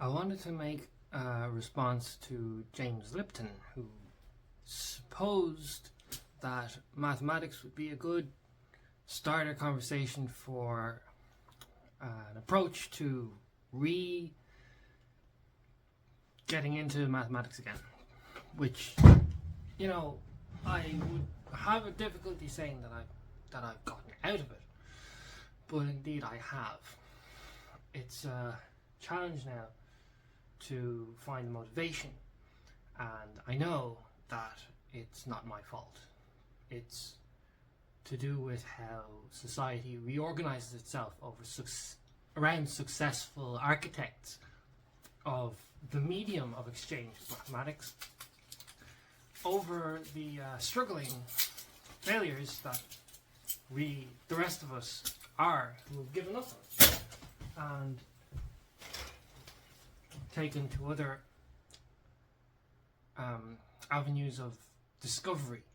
I wanted to make a response to James Lipton, who supposed that mathematics would be a good starter conversation for an approach to getting into mathematics again, which, you know, I would have a difficulty saying that I've gotten out of it, but indeed I have. It's a challenge now to find the motivation, and I know that it's not my fault. It's to do with how society reorganizes itself around successful architects of the medium of exchange, mathematics, over the struggling failures that the rest of us are, who have given up on it and taken to other avenues of discovery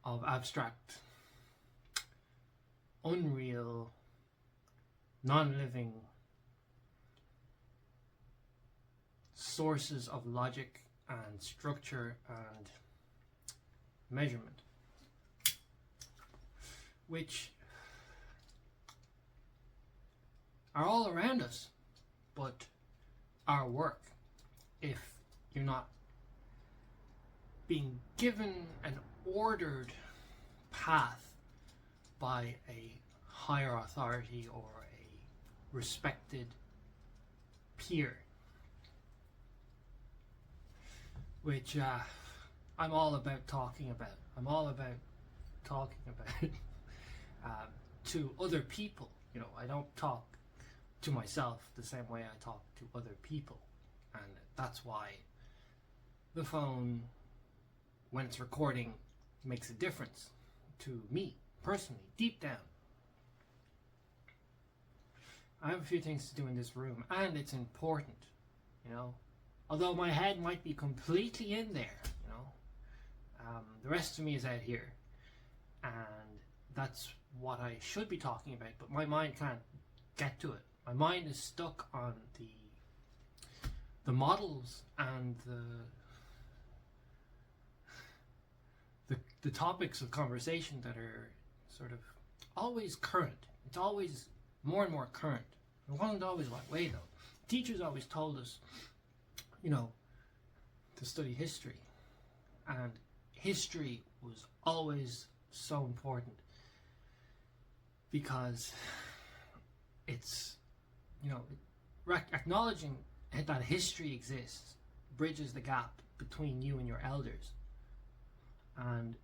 of abstract, unreal, non-living sources of logic and structure and measurement, which are all around us, but our work, if you're not being given an ordered path by a higher authority or a respected peer, which I'm all about talking about. I'm all about talking about to other people. You know, I don't talk to myself the same way I talk to other people, and that's why the phone, when it's recording, makes a difference to me personally, deep down. I have a few things to do in this room, and it's important, you know, although my head might be completely in there, you know. The rest of me is out here, and that's what I should be talking about, but my mind can't get to it. My mind is stuck on the models and the topics of conversation that are sort of always current. It's always more and more current. It wasn't always that way though. Teachers always told us, you know, to study history, and history was always so important because it's, you know, acknowledging that history exists bridges the gap between you and your elders, and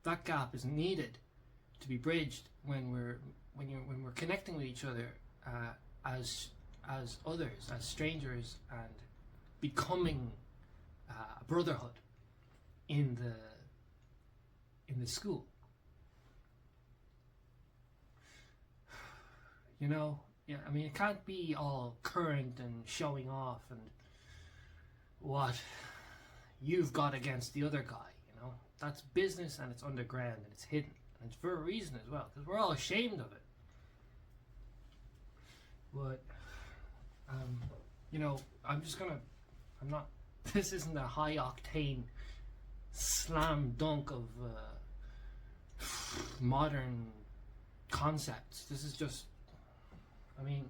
that gap is needed to be bridged when we're connecting with each other as others, as strangers, and becoming a brotherhood in the school. You know, yeah, I mean, it can't be all current and showing off and what you've got against the other guy, you know. That's business, and it's underground, and it's hidden, and it's for a reason as well, because we're all ashamed of it. But, you know, this isn't a high octane slam dunk of modern concepts. This is just, I mean,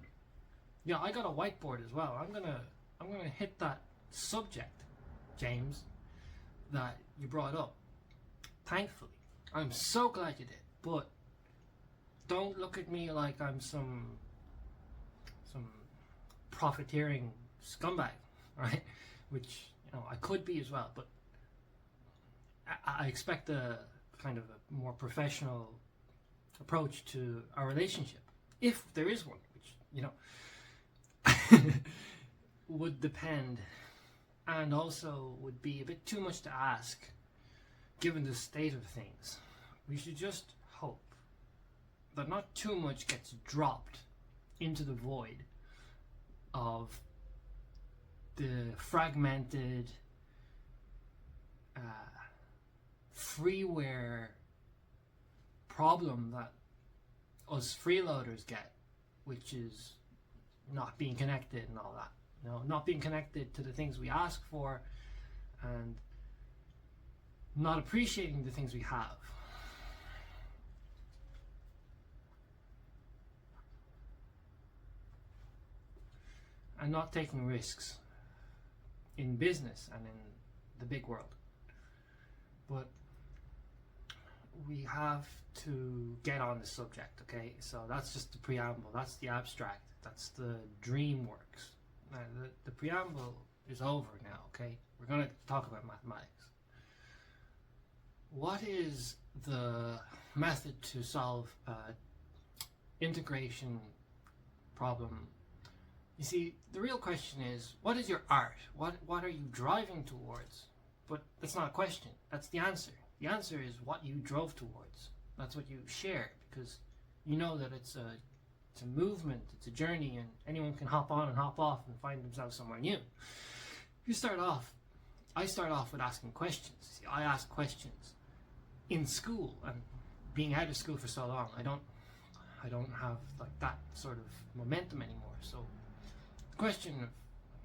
yeah, I got a whiteboard as well. I'm gonna hit that subject, James, that you brought up. Thankfully, I'm so glad you did. But don't look at me like I'm some profiteering scumbag, right? Which, you know, I could be as well. But I expect a kind of a more professional approach to our relationship, if there is one, which, you know, would depend, and also would be a bit too much to ask given the state of things. We should just hope that not too much gets dropped into the void of the fragmented freeware problem that us freeloaders get, which is not being connected and all that. You know, not being connected to the things we ask for, and not appreciating the things we have. And not taking risks in business and in the big world. But we have to get on the subject, okay? So that's just the preamble, that's the abstract, that's the dream works. Now, the preamble is over now, okay? We're going to talk about mathematics. What is the method to solve integration problem? You see, the real question is, what is your art? What are you driving towards? But that's not a question, that's the answer. The answer is what you drove towards. That's what you share, because you know that it's a movement, it's a journey, and anyone can hop on and hop off and find themselves somewhere new. I start off with asking questions. See, I ask questions in school, and being out of school for so long, I don't have like that sort of momentum anymore. So the question of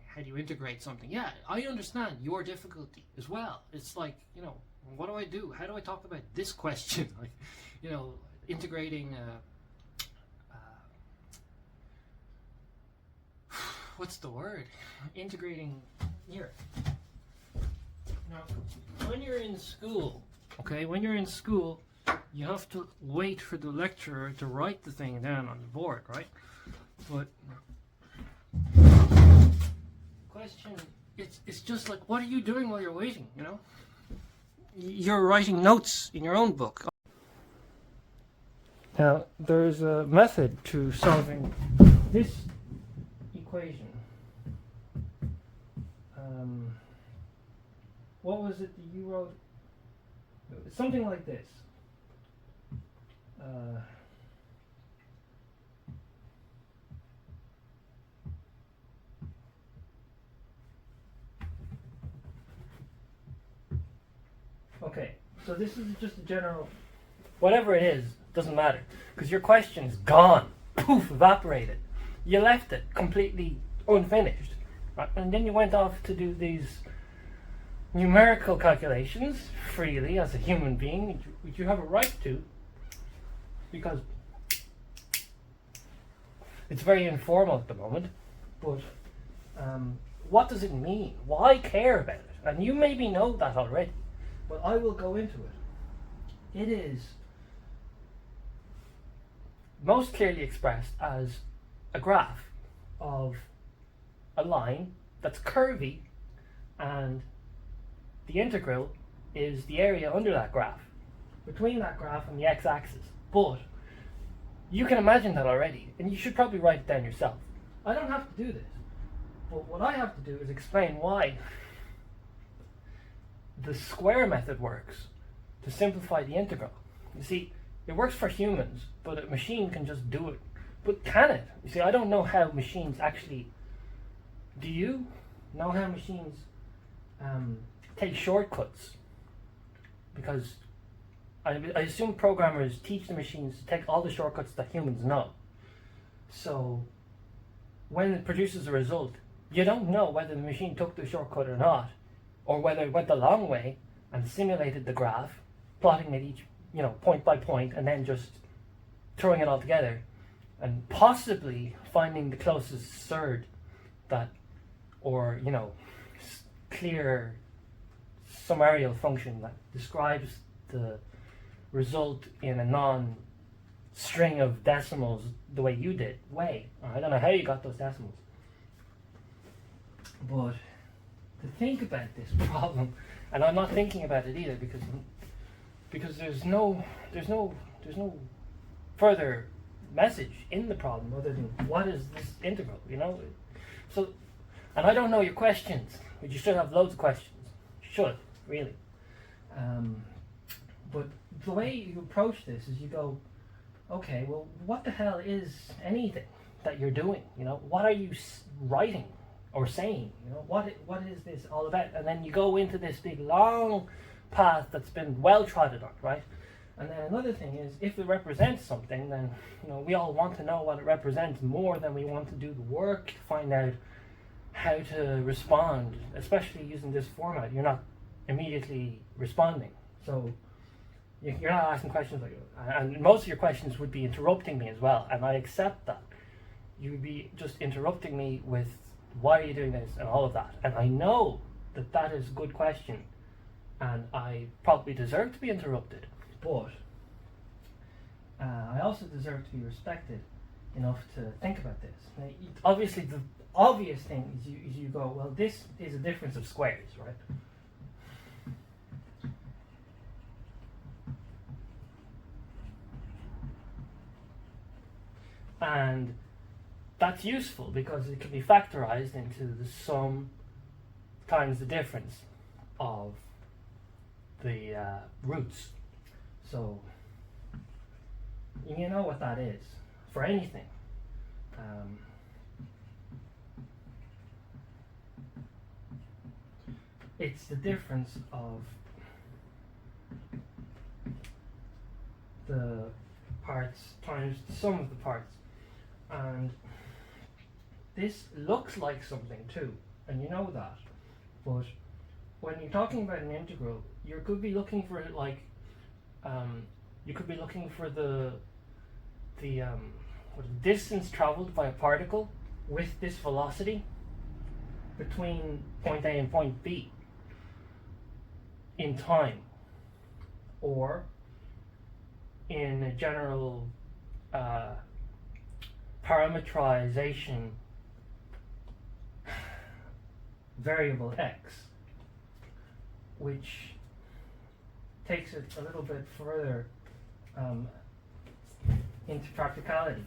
how do you integrate something? Yeah, I understand your difficulty as well. It's like, you know, what do I do? How do I talk about this question? Like, you know, integrating what's the word? Integrating here. Now, when you're in school, okay, when you're in school, you have to wait for the lecturer to write the thing down on the board, right? But question, it's just like, what are you doing while you're waiting, you know? You're writing notes in your own book. Now, there's a method to solving this equation. What was it that you wrote? Something like this. Okay, so this is just a general, whatever it is, doesn't matter, because your question's gone, poof, evaporated. You left it completely unfinished, right? And then you went off to do these numerical calculations freely as a human being, which you have a right to, because it's very informal at the moment. But what does it mean? Why care about it? And you maybe know that already, but I will go into it. It is most clearly expressed as a graph of a line that's curvy, and the integral is the area under that graph, between that graph and the x-axis. But you can imagine that already, and you should probably write it down yourself. I don't have to do this, but what I have to do is explain why the square method works to simplify the integral. You see, it works for humans, but a machine can just do it. But can it? You see, I don't know how machines actually... Do you know how machines take shortcuts? Because I assume programmers teach the machines to take all the shortcuts that humans know. So when it produces a result, you don't know whether the machine took the shortcut or not, or whether it went the long way and simulated the graph, plotting it each, you know, point by point, and then just throwing it all together, and possibly finding the closest surd that, or, you know, clear summarial function that describes the result in a non-string of decimals the way you did. I don't know how you got those decimals. But to think about this problem, and I'm not thinking about it either, because there's no further message in the problem other than what is this integral, you know? So, and I don't know your questions, but you should have loads of questions. You should, really. But the way you approach this is you go, okay, well, what the hell is anything that you're doing? You know, what are you writing or saying? You know, what is this all about? And then you go into this big long path that's been well trodden on, right? And then another thing is, if it represents something, then, you know, we all want to know what it represents more than we want to do the work, find out how to respond, especially using this format. You're not immediately responding, so you're not asking questions like, and most of your questions would be interrupting me as well, and I accept that. You would be just interrupting me with, why are you doing this, and all of that, and I know that that is a good question, and I probably deserve to be interrupted, but I also deserve to be respected enough to think about this. Now, obviously, the obvious thing is you go, well, this is a difference of squares, right? And that's useful because it can be factorized into the sum times the difference of the roots. So you know what that is for anything. It's the difference of the parts times the sum of the parts. And this looks like something too, and you know that. But when you're talking about an integral, you could be looking for it like, you could be looking for the distance traveled by a particle with this velocity between point A and point B in time, or in a general parametrization variable x, which takes it a little bit further into practicality.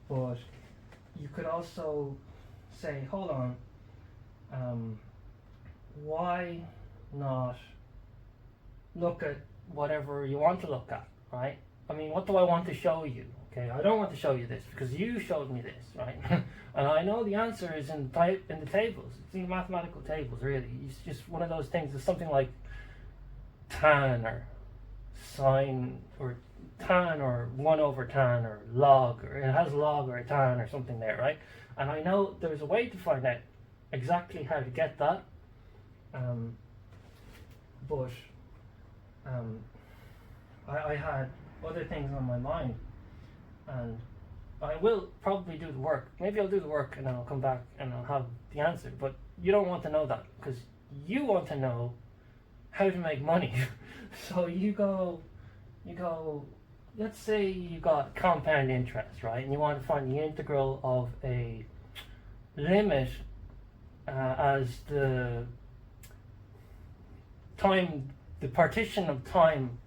But you could also say, hold on, why not look at whatever you want to look at, right? I mean, what do I want to show you? Okay, I don't want to show you this because you showed me this, right? And I know the answer is in the tables. It's in the mathematical tables, really. It's just one of those things. It's something like tan or sine or tan or 1 over tan or log, or it has log or a tan or something there, right? And I know there's a way to find out exactly how to get that, but I had other things on my mind, and I will probably do the work. Maybe I'll do the work and then I'll come back and I'll have the answer, but you don't want to know that because you want to know how to make money. So you go, let's say you got compound interest, right? And you want to find the integral of a limit as the partition of time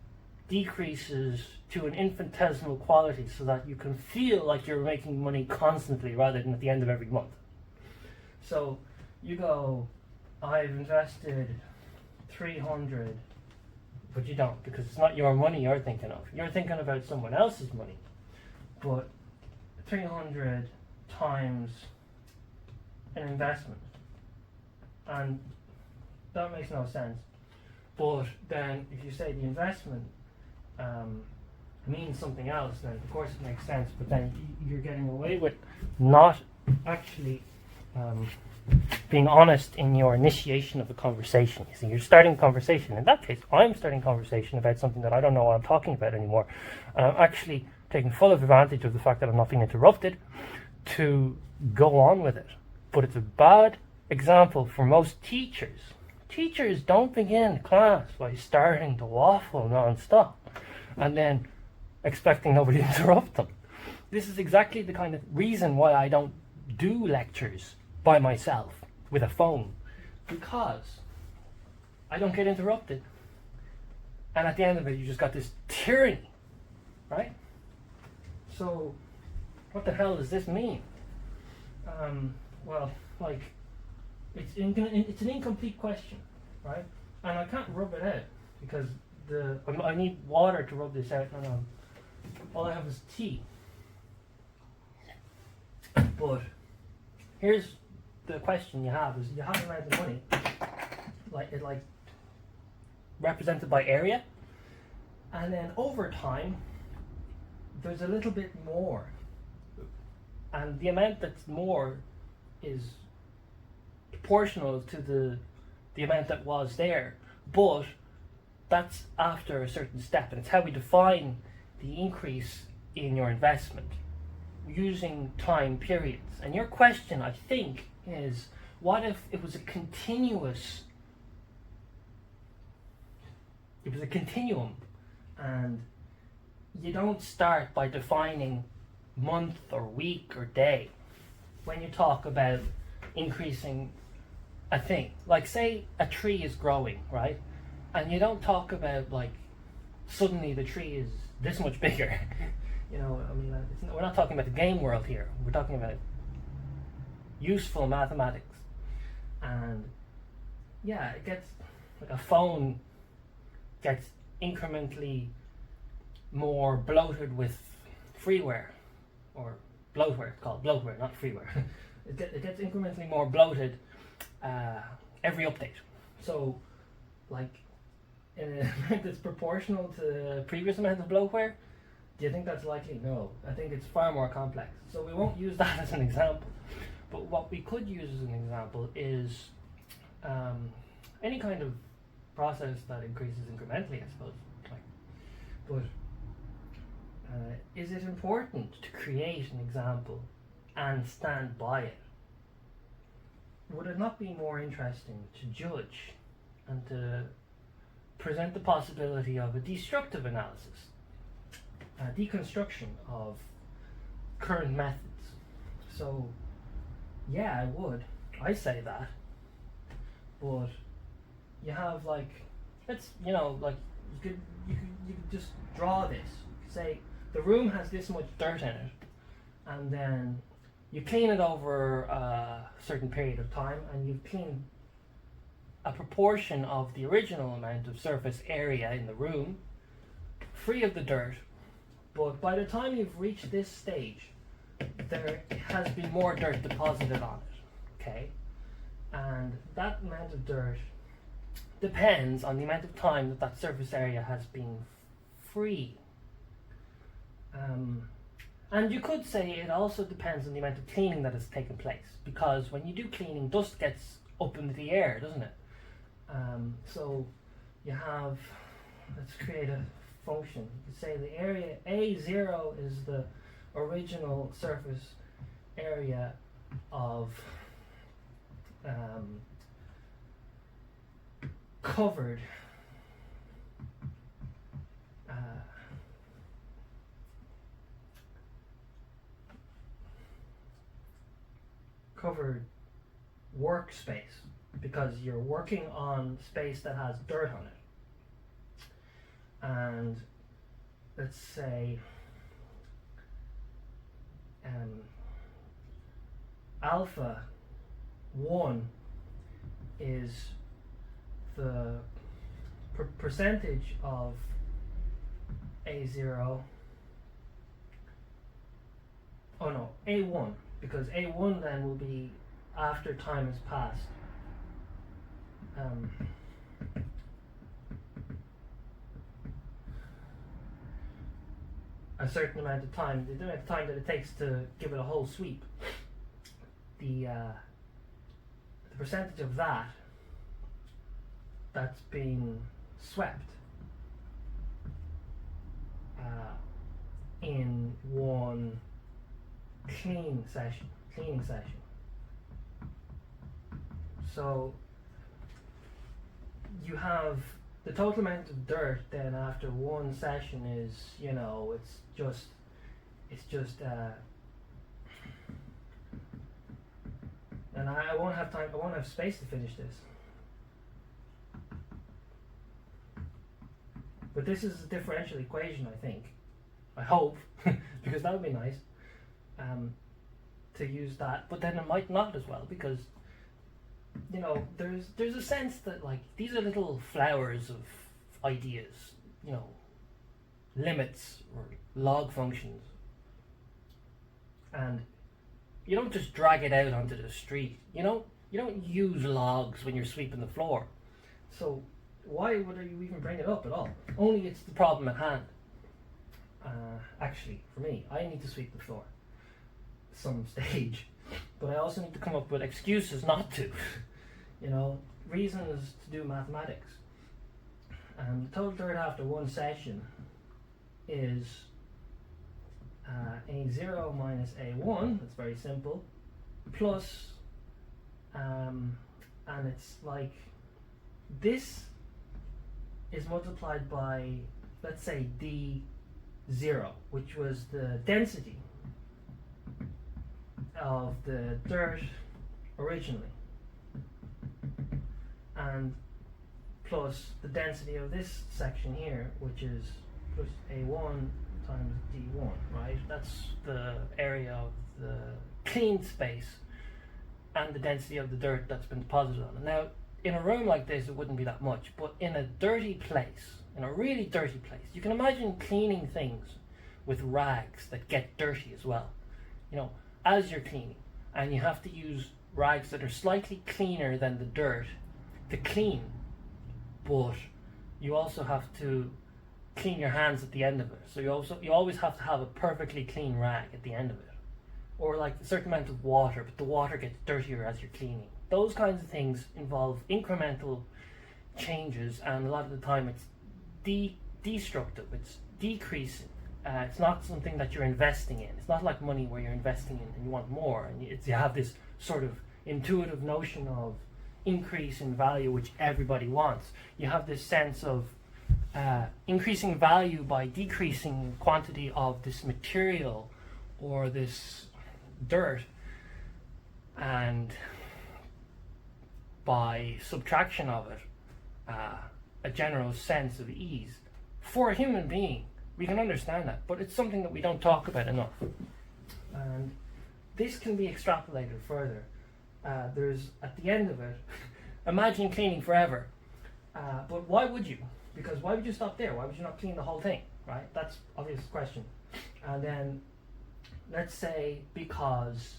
decreases to an infinitesimal quality so that you can feel like you're making money constantly rather than at the end of every month. So you go, I've invested 300, but you don't, because it's not your money you're thinking of. You're thinking about someone else's money. But 300 times an investment, and that makes no sense. But then if you say the investment means something else, then of course it makes sense, but then you're getting away with not actually being honest in your initiation of a conversation. You see, you're starting a conversation. In that case, I'm starting a conversation about something that I don't know what I'm talking about anymore. And I'm actually taking full advantage of the fact that I'm not being interrupted to go on with it. But it's a bad example for most teachers. Teachers don't begin class by starting to waffle non-stop and then expecting nobody to interrupt them. This is exactly the kind of reason why I don't do lectures by myself with a phone, because I don't get interrupted. And at the end of it, you just got this tyranny, right? So what the hell does this mean? Well, like, it's an incomplete question, right? And I can't rub it out because I need water to rub this out, and all I have is tea. But here's the question you have: is you have an amount of money, like represented by area, and then over time there's a little bit more, and the amount that's more is proportional to the amount that was there, but that's after a certain step, and it's how we define the increase in your investment using time periods. And your question, I think, is what if it was a continuum, and you don't start by defining month or week or day when you talk about increasing a thing. Like, say a tree is growing, right? And you don't talk about like suddenly the tree is this much bigger. You know, I mean, we're not talking about the game world here. We're talking about useful mathematics. And yeah, it gets like a phone gets incrementally more bloated with freeware, or bloatware. It's called bloatware, not freeware. It gets incrementally more bloated every update. So, like, in an amount that's proportional to the previous amount of bloatware, do you think that's likely? No. I think it's far more complex. So we won't use that as an example. But what we could use as an example is any kind of process that increases incrementally, I suppose. But is it important to create an example and stand by it? Would it not be more interesting to judge and to present the possibility of a destructive analysis, a deconstruction of current methods? So, yeah, I would. I say that. But you have like, let's, you know, like you could just draw this. Say the room has this much dirt in it, and then you clean it over a certain period of time, and you've cleaned a proportion of the original amount of surface area in the room, free of the dirt. But by the time you've reached this stage, there has been more dirt deposited on it, okay? And that amount of dirt depends on the amount of time that that surface area has been free. And you could say it also depends on the amount of cleaning that has taken place, because when you do cleaning, dust gets up into the air, doesn't it? So you have, let's create a function. You could say the area A0 is the original surface area of covered covered workspace, because you're working on space that has dirt on it. And let's say alpha 1 is the percentage of A0. Oh no, A1, because A1 then will be after time has passed. A certain amount of time, the amount of time that it takes to give it a whole sweep. The percentage of that's been swept in one cleaning session. So you have the total amount of dirt then after one session is, you know, it's just and I won't have time, I won't have space to finish this. But this is a differential equation, I think. I hope, because that would be nice to use that. But then it might not as well, because, you know, there's a sense that, like, these are little flowers of ideas, you know, limits or log functions. And you don't just drag it out onto the street. You don't use logs when you're sweeping the floor. So why would you even bring it up at all? Only it's the problem at hand. Actually, for me, I need to sweep the floor at some stage, but I also need to come up with excuses not to. You know, reasons to do mathematics. And the total dirt after one session is A0 minus A1, that's very simple, plus, and it's like, this is multiplied by, let's say, D0, which was the density of the dirt originally, and plus the density of this section here, which is plus A1 times D1, right? That's the area of the clean space and the density of the dirt that's been deposited on it. Now, in a room like this, it wouldn't be that much, but in a dirty place, in a really dirty place, you can imagine cleaning things with rags that get dirty as well. You know, as you're cleaning, and you have to use rags that are slightly cleaner than the dirt to clean, but you also have to clean your hands at the end of it. So you always have to have a perfectly clean rag at the end of it, or like a certain amount of water, but the water gets dirtier as you're cleaning. Those kinds of things involve incremental changes, and a lot of the time it's destructive, it's decreasing. It's not something that you're investing in. It's not like money where you're investing in and you want more, and you have this sort of intuitive notion of increase in value which everybody wants. You have this sense of increasing value by decreasing quantity of this material or this dirt, and by subtraction of it, a general sense of ease. For a human being, we can understand that, but it's something that we don't talk about enough. And this can be extrapolated further. There's, at the end of it, imagine cleaning forever. But why would you? Because why would you stop there? Why would you not clean the whole thing, right? That's obvious question. And then, let's say because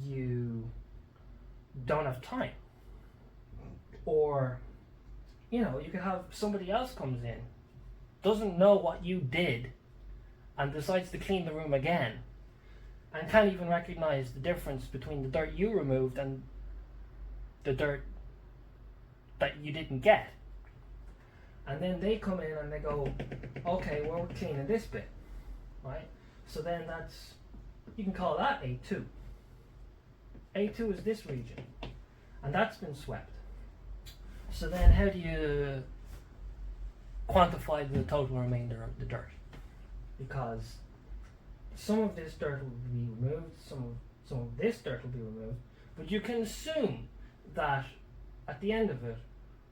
you don't have time. Or, you know, you could have somebody else comes in, doesn't know what you did, and decides to clean the room again, and can't even recognize the difference between the dirt you removed and the dirt that you didn't get. And then they come in and they go, okay, well, we're cleaning this bit, right? So then that's, you can call that A2. A2 is this region, and that's been swept. So then how do you quantify the total remainder of the dirt? Because some of this dirt will be removed, some of this dirt will be removed, but you can assume that at the end of it,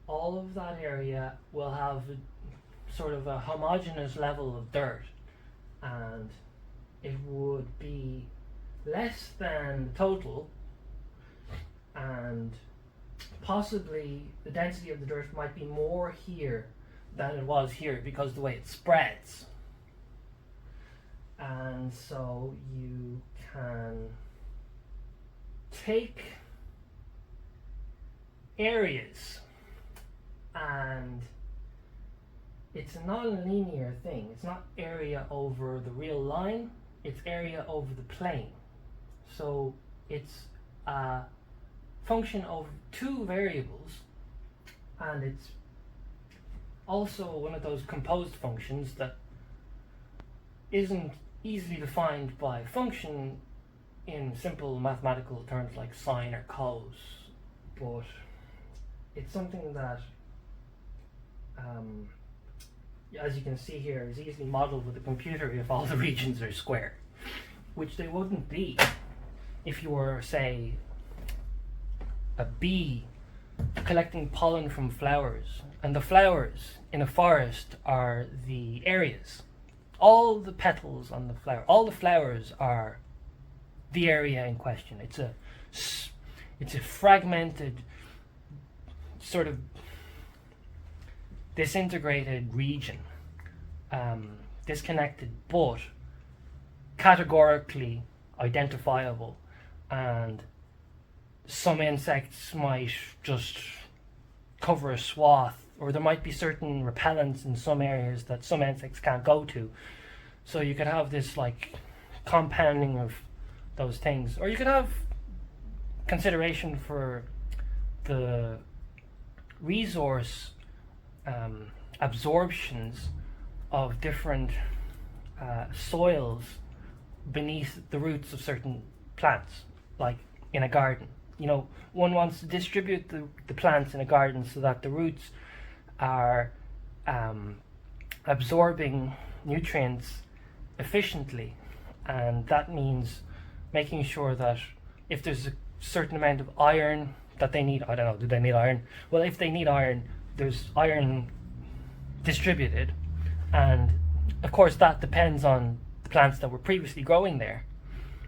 all of that area will have a, sort of a homogeneous level of dirt, and it would be less than the total, and possibly the density of the dirt might be more here than it was here because of the way it spreads. And so you can take areas, and it's a non-linear thing. It's not area over the real line, it's area over the plane. So it's a function of two variables, and it's also one of those composed functions that isn't easily defined by function in simple mathematical terms like sine or cos, but it's something that, as you can see here, is easily modeled with a computer if all the regions are square, which they wouldn't be if you were, say, a bee collecting pollen from flowers, and the flowers in a forest are the areas. All the petals on the flower, all the flowers are the area in question. It's a fragmented, sort of disintegrated region, disconnected but categorically identifiable, and some insects might just cover a swath, or there might be certain repellents in some areas that some insects can't go to. So you could have this like compounding of those things, or you could have consideration for the resource absorptions of different soils beneath the roots of certain plants, like in a garden. You know, one wants to distribute the plants in a garden so that the roots are absorbing nutrients efficiently, and that means making sure that if there's a certain amount of iron that they need, I don't know, do they need iron? Well, if they need iron, there's iron distributed, and of course that depends on the plants that were previously growing there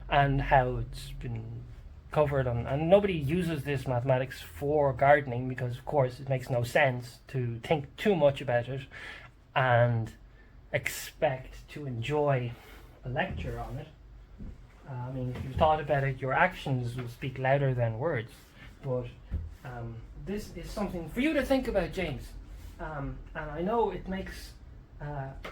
and how it's been covered on. And nobody uses this mathematics for gardening because of course it makes no sense to think too much about it and expect to enjoy a lecture on it. I mean, if you've thought about it, your actions will speak louder than words. But this is something for you to think about, James. And I know it makes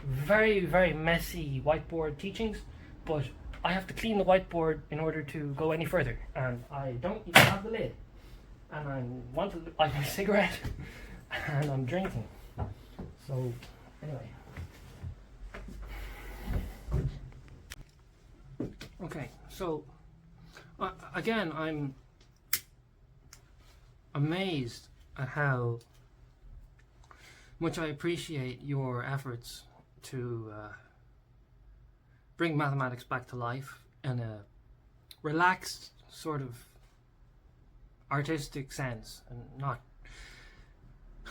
very, very messy whiteboard teachings, but I have to clean the whiteboard in order to go any further. And I don't even have the lid. And I want to light my cigarette, and I'm drinking. So, anyway. Okay, so again, I'm amazed at how much I appreciate your efforts to bring mathematics back to life in a relaxed sort of artistic sense, and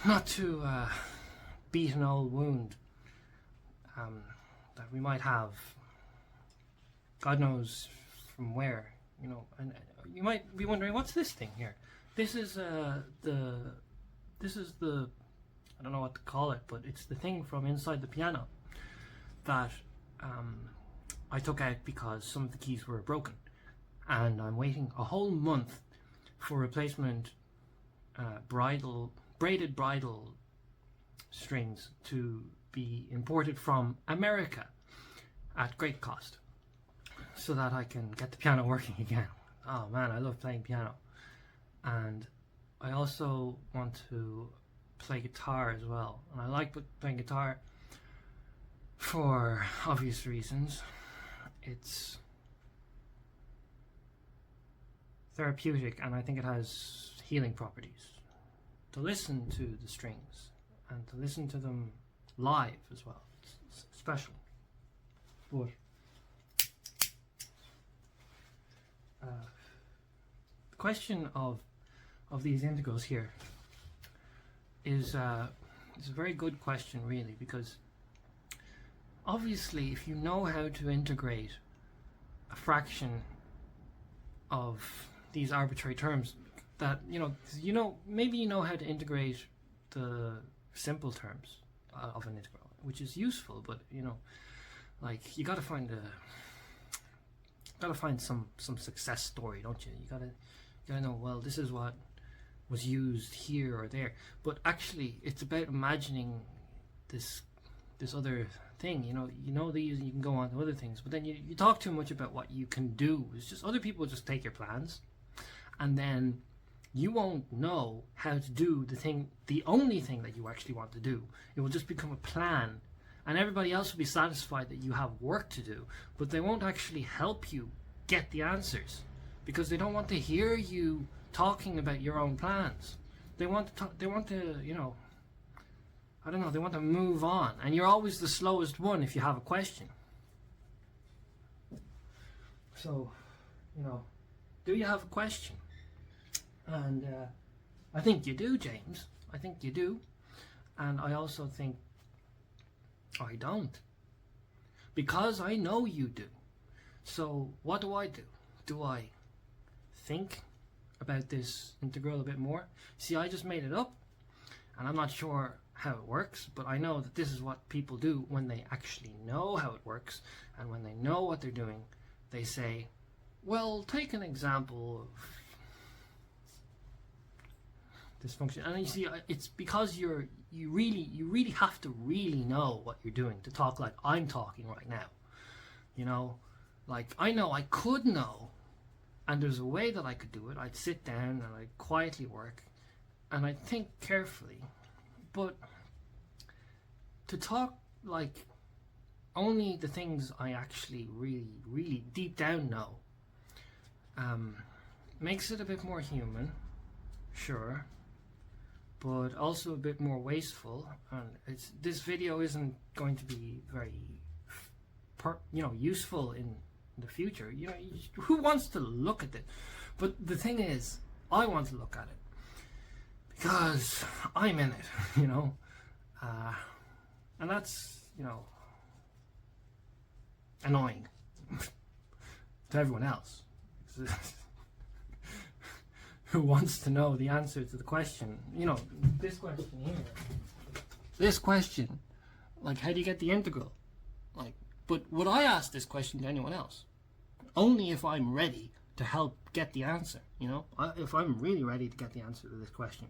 not to beat an old wound that we might have, God knows from where, you know. And you might be wondering, what's this thing here? This is the I don't know what to call it, but it's the thing from inside the piano that I took out because some of the keys were broken, and I'm waiting a whole month for replacement braided bridle strings to be imported from America at great cost, so that I can get the piano working again. Oh man, I love playing piano. And I also want to play guitar as well. And I like playing guitar for obvious reasons. It's therapeutic, and I think it has healing properties. To listen to the strings and to listen to them live as well, it's special. But the question of these integrals here is a very good question, really, because obviously if you know how to integrate a fraction of these arbitrary terms, that maybe you know how to integrate the simple terms of an integral, which is useful, but like you gotta find some success story, don't you? You gotta know, well, this is what was used here or there. But actually it's about imagining this other thing. You know these, and you can go on to other things, but then you talk too much about what you can do. It's just other people just take your plans, and then you won't know how to do the only thing that you actually want to do. It will just become a plan, and everybody else will be satisfied that you have work to do, but they won't actually help you get the answers, because they don't want to hear you talking about your own plans. They want to they want to move on, and you're always the slowest one if you have a question. So, do you have a question? And I think you do, James. I think you do. And I also think I don't, because I know you do. So what do? Do I think about this integral a bit more? See, I just made it up, and I'm not sure how it works, but I know that this is what people do when they actually know how it works, and when they know what they're doing, they say, well, take an example of this function. And you see, it's because you really have to really know what you're doing to talk like I'm talking right now. Like, I know I could know, and there's a way that I could do it. I'd sit down and I'd quietly work, and I think carefully, but to talk like only the things I actually really deep down know makes it a bit more human, sure, but also a bit more wasteful. And this video isn't going to be very useful in the future. Who wants to look at it? But the thing is, I want to look at it because I'm in it, and that's annoying to everyone else who wants to know the answer to the question. This question here. This question, like, how do you get the integral? Like, but would I ask this question to anyone else? Only if I'm ready to help get the answer. If I'm really ready to get the answer to this question,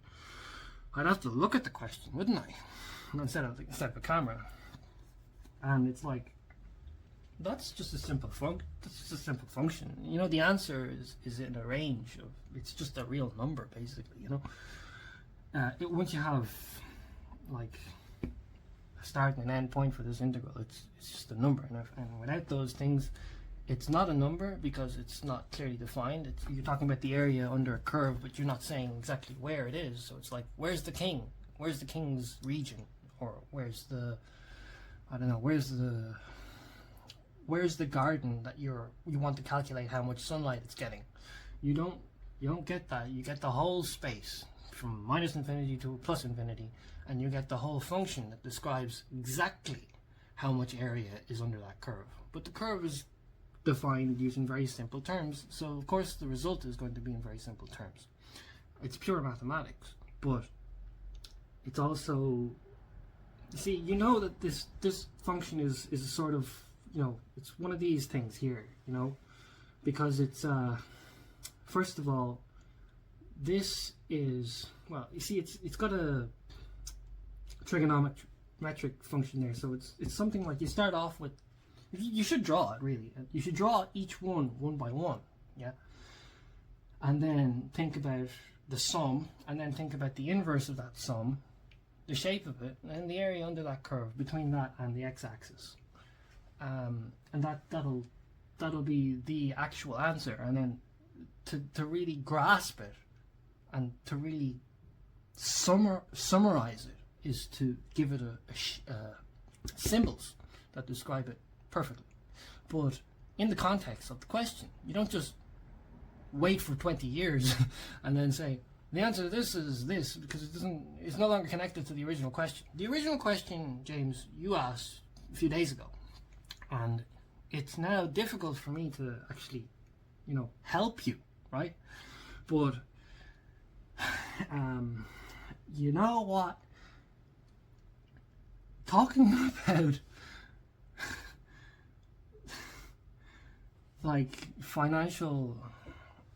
I'd have to look at the question, wouldn't I? Instead of a camera. And it's like, that's just a simple function. The answer is in a range of, it's just a real number, basically. Once you have like a start and an end point for this integral, it's just a number, and without those things, it's not a number because it's not clearly defined. You're talking about the area under a curve, but you're not saying exactly where it is. So it's like, where's the king? Where's the king's region? Or where's the, I don't know, where's the garden that you want to calculate how much sunlight it's getting? You don't get that. You get the whole space from minus infinity to plus infinity, and you get the whole function that describes exactly how much area is under that curve. But the curve is defined using very simple terms, so of course the result is going to be in very simple terms. It's pure mathematics, but it's also, see, that this function is a sort of, it's one of these things here, because it's first of all, this is, well, you see, it's got a trigonometric function there, so it's something like, you start off with, you should draw it, really. You should draw each one by one, yeah? And then think about the sum, and then think about the inverse of that sum, the shape of it, and the area under that curve, between that and the x-axis. And that'll be the actual answer. And then to really grasp it, and to really summarize it, is to give it symbols that describe it perfectly. But in the context of the question, you don't just wait for 20 years and then say the answer to this is this, because it's no longer connected to the original question. The original question, James, you asked a few days ago, and it's now difficult for me to actually help you, right? But you know what, talking about like financial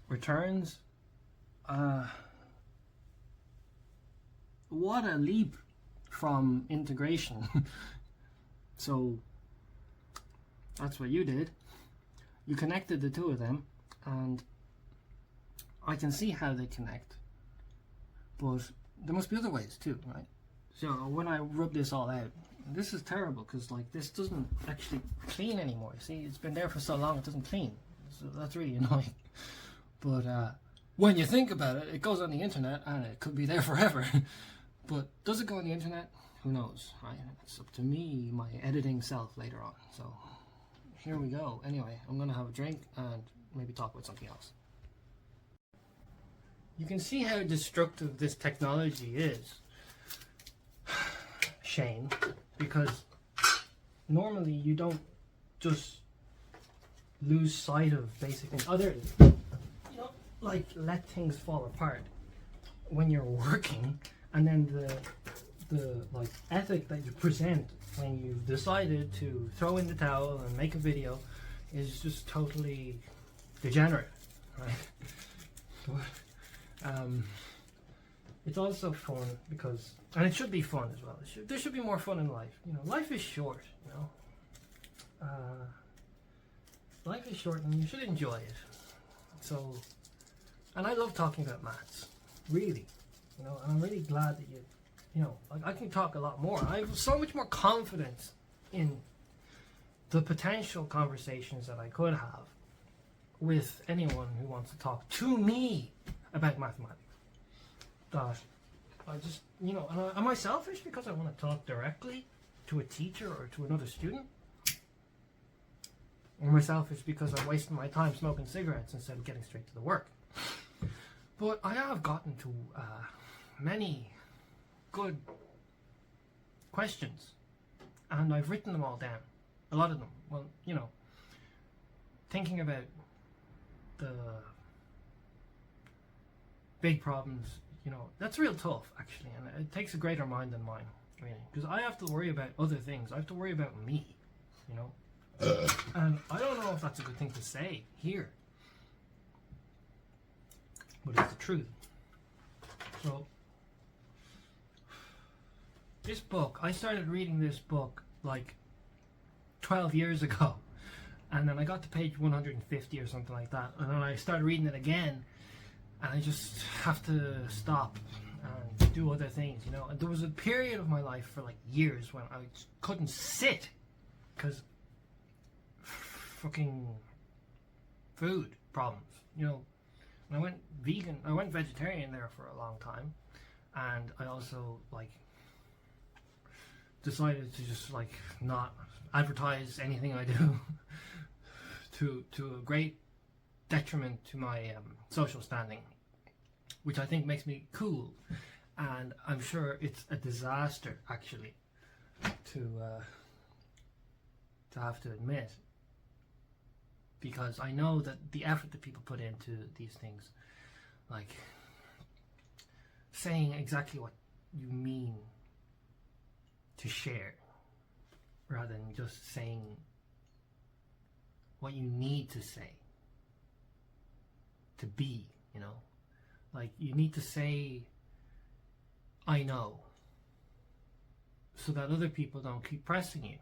returns, what a leap from integration. So that's what you did. You connected the two of them, and I can see how they connect, but there must be other ways too, right? So when I rub this all out, this is terrible, because like this doesn't actually clean anymore. See, it's been there for so long it doesn't clean, so that's really annoying. But when you think about it, it goes on the internet and it could be there forever. But does it go on the internet? Who knows, right? It's up to me, my editing self, later on. So here we go. Anyway, I'm gonna have a drink and maybe talk about something else. You can see how destructive this technology is, Shane, because normally you don't just lose sight of basic things. You don't like let things fall apart when you're working, and then the like ethic that you present when you've decided to throw in the towel and make a video is just totally degenerate, right? It's also fun because, and it should be fun as well. There should be more fun in life. Life is short. Life is short, and you should enjoy it. So, and I love talking about maths, really. you know, and I'm really glad that you know, like I can talk a lot more. I have so much more confidence in the potential conversations that I could have with anyone who wants to talk to me about mathematics. That I just, you know, and am I selfish because I want to talk directly to a teacher or to another student? Or am I selfish because I'm wasting my time smoking cigarettes instead of getting straight to the work? But I have gotten to many good questions, and I've written them all down. A lot of them. Well, you know, thinking about the big problems, you know, that's real tough, actually, and it takes a greater mind than mine, really, because I have to worry about other things. I have to worry about me, you know, and I don't know if that's a good thing to say here, but it's the truth. So, this book, I started reading this book like 12 years ago, and then I got to page 150 or something like that, and then I started reading it again, and I just have to stop and do other things, you know. And there was a period of my life for like years when I just couldn't sit because fucking food problems, you know. And I went vegan, I went vegetarian there for a long time, and I also like decided to just like not advertise anything I do to a great detriment to my social standing, which I think makes me cool, and I'm sure it's a disaster actually to have to admit, because I know that the effort that people put into these things, like saying exactly what you mean to share rather than just saying what you need to say to be, you know, like you need to say I know so that other people don't keep pressing you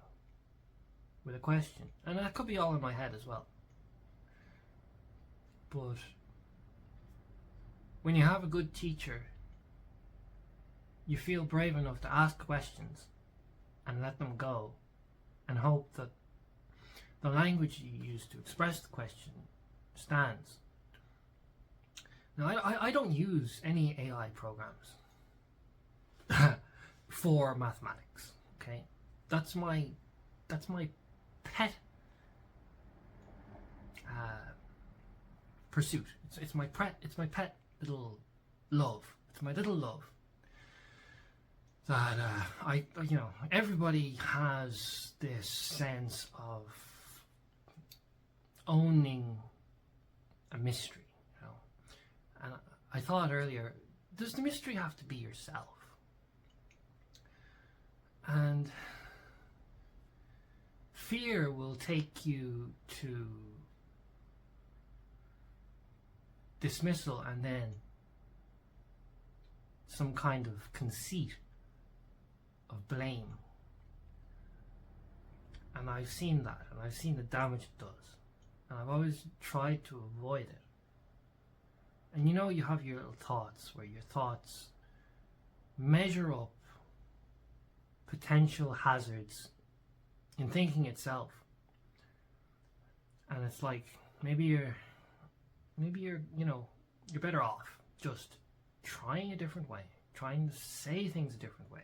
with a question. And that could be all in my head as well, but when you have a good teacher, you feel brave enough to ask questions and let them go, and hope that the language you use to express the question stands. Now, I don't use any AI programs for mathematics. Okay, that's my pet pursuit. It's my pet little love. It's my little love. That you know, everybody has this sense of owning a mystery, you know. And I thought earlier, does the mystery have to be yourself? And fear will take you to dismissal and then some kind of conceit of blame. And I've seen that, and I've seen the damage it does, and I've always tried to avoid it. And you know, you have your little thoughts where your thoughts measure up potential hazards in thinking itself, and it's like maybe you're you know, you're better off just trying a different way, trying to say things a different way,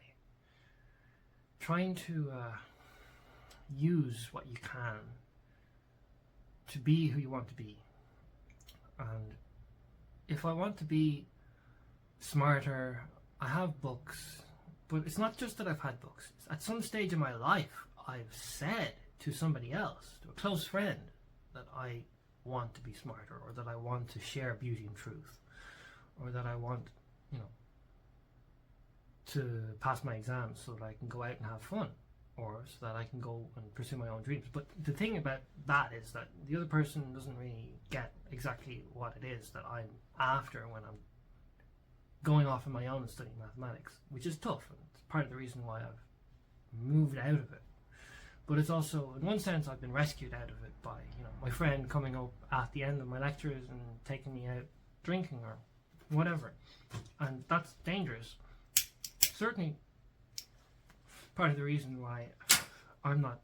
trying to use what you can to be who you want to be. And if I want to be smarter, I have books, but it's not just that I've had books. At some stage in my life, I've said to somebody else, to a close friend, that I want to be smarter, or that I want to share beauty and truth, or that I want, you know, to pass my exams so that I can go out and have fun, or so that I can go and pursue my own dreams. But the thing about that is that the other person doesn't really get exactly what it is that I'm after when I'm going off on my own and studying mathematics, which is tough, and it's part of the reason why I've moved out of it. But it's also, in one sense, I've been rescued out of it by, you know, my friend coming up at the end of my lectures and taking me out drinking, or whatever. And that's dangerous. Certainly part of the reason why I'm not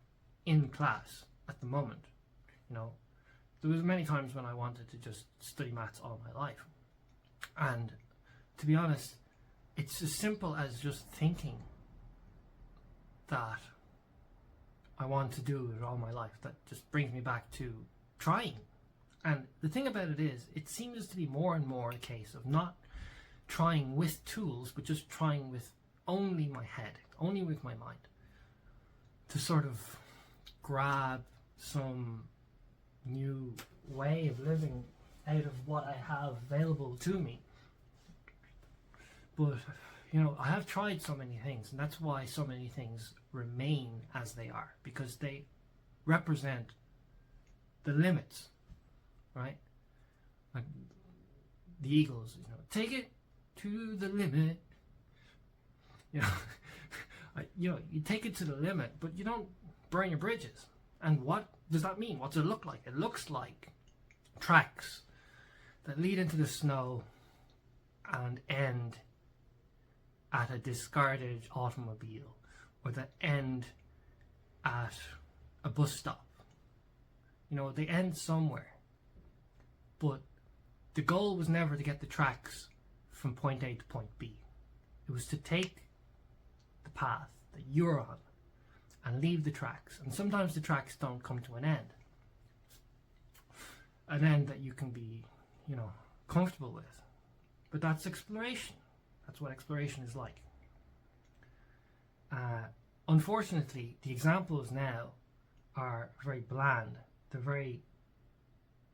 in class at the moment. You know, there was many times when I wanted to just study maths all my life. And to be honest, it's as simple as just thinking that I want to do it all my life. That just brings me back to trying. And the thing about it is, it seems to be more and more a case of not trying with tools, but just trying with only my head, only with my mind, to sort of grab some new way of living out of what I have available to me. But, you know, I have tried so many things, and that's why so many things remain as they are, because they represent the limits, right? Like the Eagles, you know, take it to the limit. You know, you take it to the limit, but you don't burn your bridges. And what does that mean? What does it look like? It looks like tracks that lead into the snow and end at a discarded automobile, or that end at a bus stop. You know, they end somewhere. But the goal was never to get the tracks from point A to point B. It was to take the path that you're on and leave the tracks. And sometimes the tracks don't come to an end that you can be, you know, comfortable with. But that's exploration. That's what exploration is like. Unfortunately, the examples now are very bland. They're very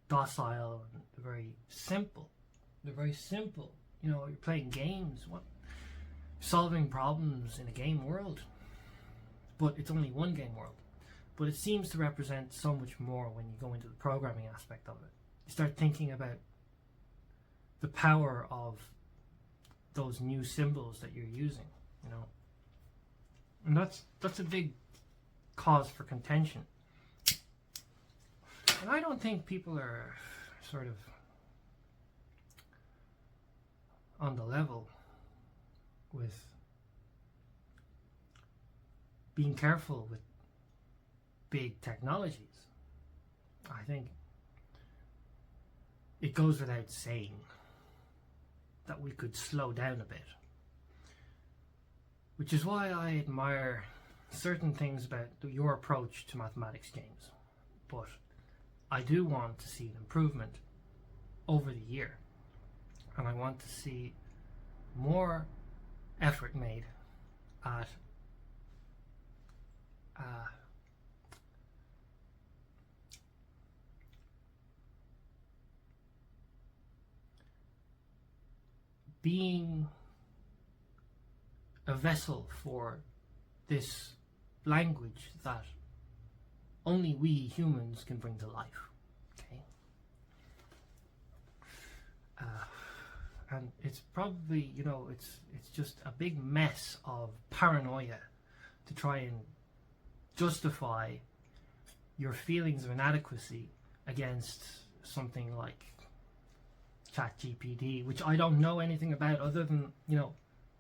docile. They're very simple. They're very simple. You know, you're playing games, solving problems in a game world. But it's only one game world. But it seems to represent so much more when you go into the programming aspect of it. You start thinking about the power of those new symbols that you're using, you know. And that's a big cause for contention. And I don't think people are sort of on the level with being careful with big technologies. I think it goes without saying that we could slow down a bit. Which is why I admire certain things about your approach to mathematics, James. But I do want to see an improvement over the year. And I want to see more effort made at being a vessel for this language that only we humans can bring to life. Okay. And it's probably, you know, it's just a big mess of paranoia to try and justify your feelings of inadequacy against something like ChatGPT, which I don't know anything about other than, you know,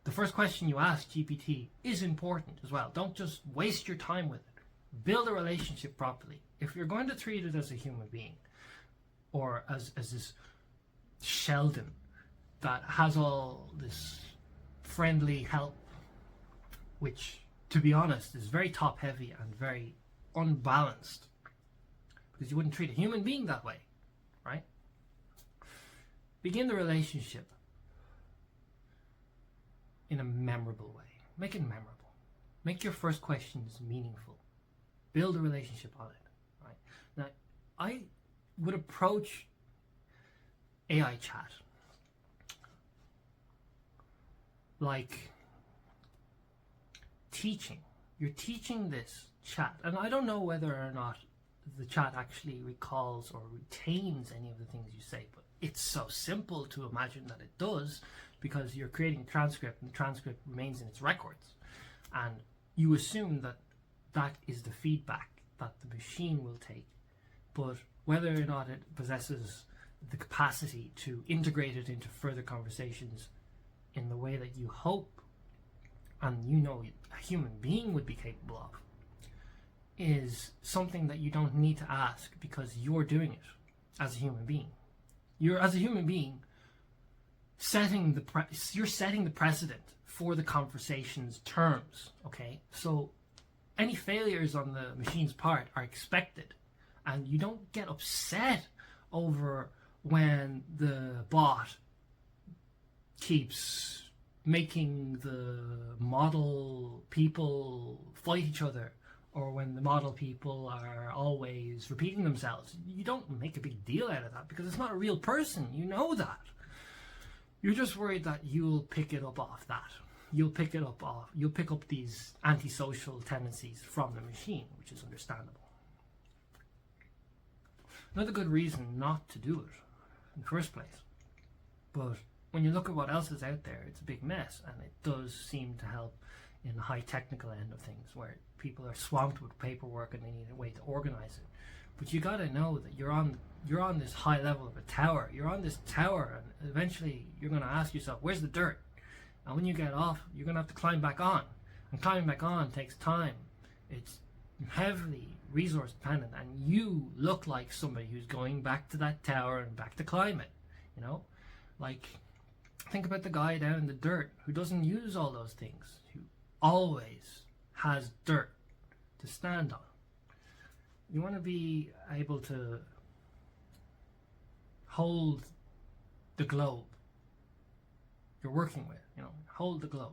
the first question you ask GPT is important as well. Don't just waste your time with it. Build a relationship properly. If you're going to treat it as a human being, or as this Sheldon that has all this friendly help, which, to be honest, is very top heavy and very unbalanced, because you wouldn't treat a human being that way, right? Begin the relationship in a memorable way. Make it memorable. Make your first questions meaningful. Build a relationship on it, right? Now, I would approach AI chat like teaching. You're teaching this chat, and I don't know whether or not the chat actually recalls or retains any of the things you say, but it's so simple to imagine that it does, because you're creating a transcript and the transcript remains in its records, and you assume that that is the feedback that the machine will take. But whether or not it possesses the capacity to integrate it into further conversations in the way that you hope and you know a human being would be capable of, is something that you don't need to ask because you're doing it as a human being. You're, as a human being, you're setting the precedent for the conversation's terms, okay? So any failures on the machine's part are expected, and you don't get upset over when the bot keeps making the model people fight each other, or when the model people are always repeating themselves. You don't make a big deal out of that because it's not a real person. You know that. You're just worried that you'll pick it up off that. You'll pick up these antisocial tendencies from the machine, which is understandable. Another good reason not to do it in the first place. But when you look at what else is out there, it's a big mess, and it does seem to help in the high technical end of things where people are swamped with paperwork and they need a way to organize it. But you got to know that you're on this high level of a tower. You're on this tower, and eventually you're going to ask yourself, where's the dirt? And when you get off, you're going to have to climb back on. And climbing back on takes time. It's heavily resource dependent, and you look like somebody who's going back to that tower and back to climb it. You know, like, think about the guy down in the dirt who doesn't use all those things, who always has dirt to stand on. You want to be able to hold the globe you're working with, you know, hold the globe.